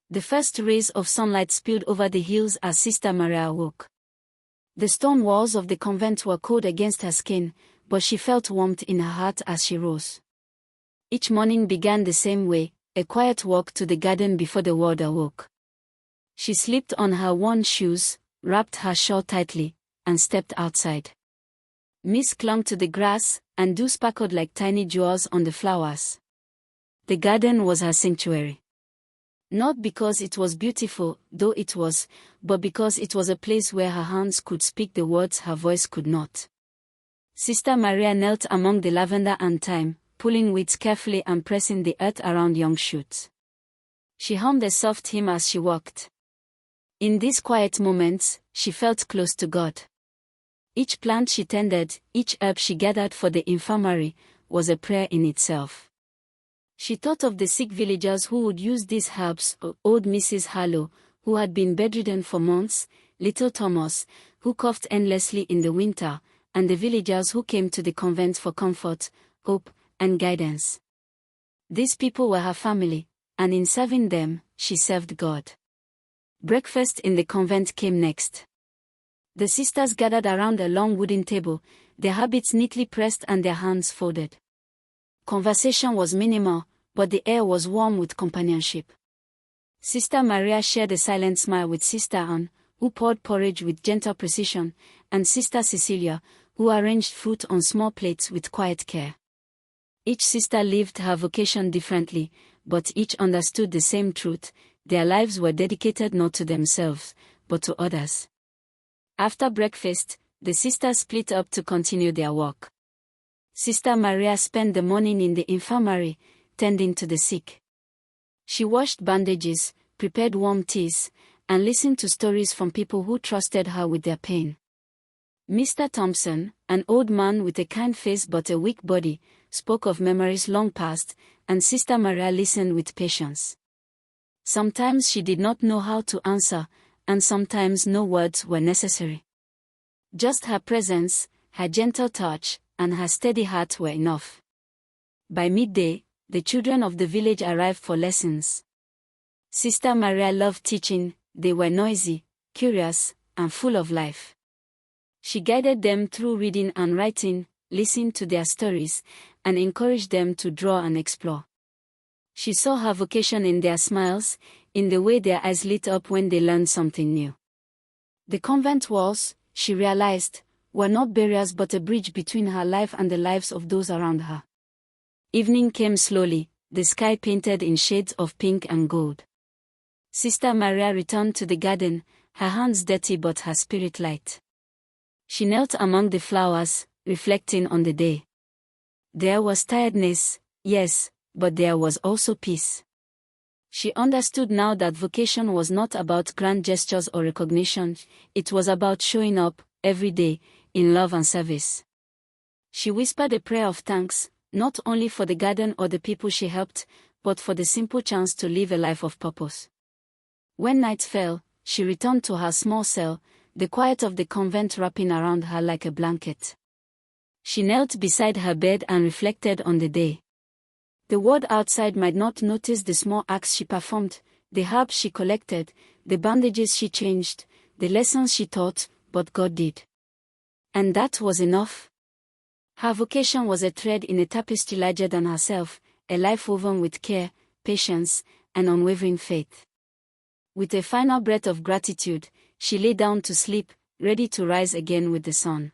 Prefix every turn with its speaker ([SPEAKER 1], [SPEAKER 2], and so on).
[SPEAKER 1] The first rays of sunlight spilled over the hills as Sister Maria awoke. The stone walls of the convent were cold against her skin, but she felt warmth in her heart as she rose. Each morning began the same way, a quiet walk to the garden before the world awoke. She slipped on her worn shoes, wrapped her shawl tightly, and stepped outside. Mist clung to the grass, and dew sparkled like tiny jewels on the flowers. The garden was her sanctuary. Not because it was beautiful, though it was, but because it was a place where her hands could speak the words her voice could not. Sister Maria knelt among the lavender and thyme, pulling weeds carefully and pressing the earth around young shoots. She hummed a soft hymn as she walked. In these quiet moments, she felt close to God. Each plant she tended, each herb she gathered for the infirmary, was a prayer in itself. She thought of the sick villagers who would use these herbs, old Mrs. Harlow, who had been bedridden for months, little Thomas, who coughed endlessly in the winter, and the villagers who came to the convent for comfort, hope, and guidance. These people were her family, and in serving them, she served God. Breakfast in the convent came next. The sisters gathered around a long wooden table, their habits neatly pressed and their hands folded. Conversation was minimal, but the air was warm with companionship. Sister Maria shared a silent smile with Sister Anne, who poured porridge with gentle precision, and Sister Cecilia, who arranged fruit on small plates with quiet care. Each sister lived her vocation differently, but each understood the same truth: their lives were dedicated not to themselves, but to others. After breakfast, the sisters split up to continue their work. Sister Maria spent the morning in the infirmary, tending to the sick. She washed bandages, prepared warm teas, and listened to stories from people who trusted her with their pain. Mr. Thompson, an old man with a kind face but a weak body, spoke of memories long past, and Sister Maria listened with patience. Sometimes she did not know how to answer, and sometimes no words were necessary. Just her presence, her gentle touch, and her steady heart were enough. By midday, the children of the village arrived for lessons. Sister Maria loved teaching. They were noisy, curious, and full of life. She guided them through reading and writing, listened to their stories, and encouraged them to draw and explore. She saw her vocation in their smiles, in the way their eyes lit up when they learned something new. The convent walls, she realized, were not barriers but a bridge between her life and the lives of those around her. Evening came slowly, the sky painted in shades of pink and gold. Sister Maria returned to the garden, her hands dirty but her spirit light. She knelt among the flowers, reflecting on the day. There was tiredness, yes, but there was also peace. She understood now that vocation was not about grand gestures or recognition, it was about showing up, every day, in love and service. She whispered a prayer of thanks, not only for the garden or the people she helped, but for the simple chance to live a life of purpose. When night fell, she returned to her small cell, the quiet of the convent wrapping around her like a blanket. She knelt beside her bed and reflected on the day. The world outside might not notice the small acts she performed, the herbs she collected, the bandages she changed, the lessons she taught, but God did. And that was enough. Her vocation was a thread in a tapestry larger than herself, a life woven with care, patience, and unwavering faith. With a final breath of gratitude, she lay down to sleep, ready to rise again with the sun.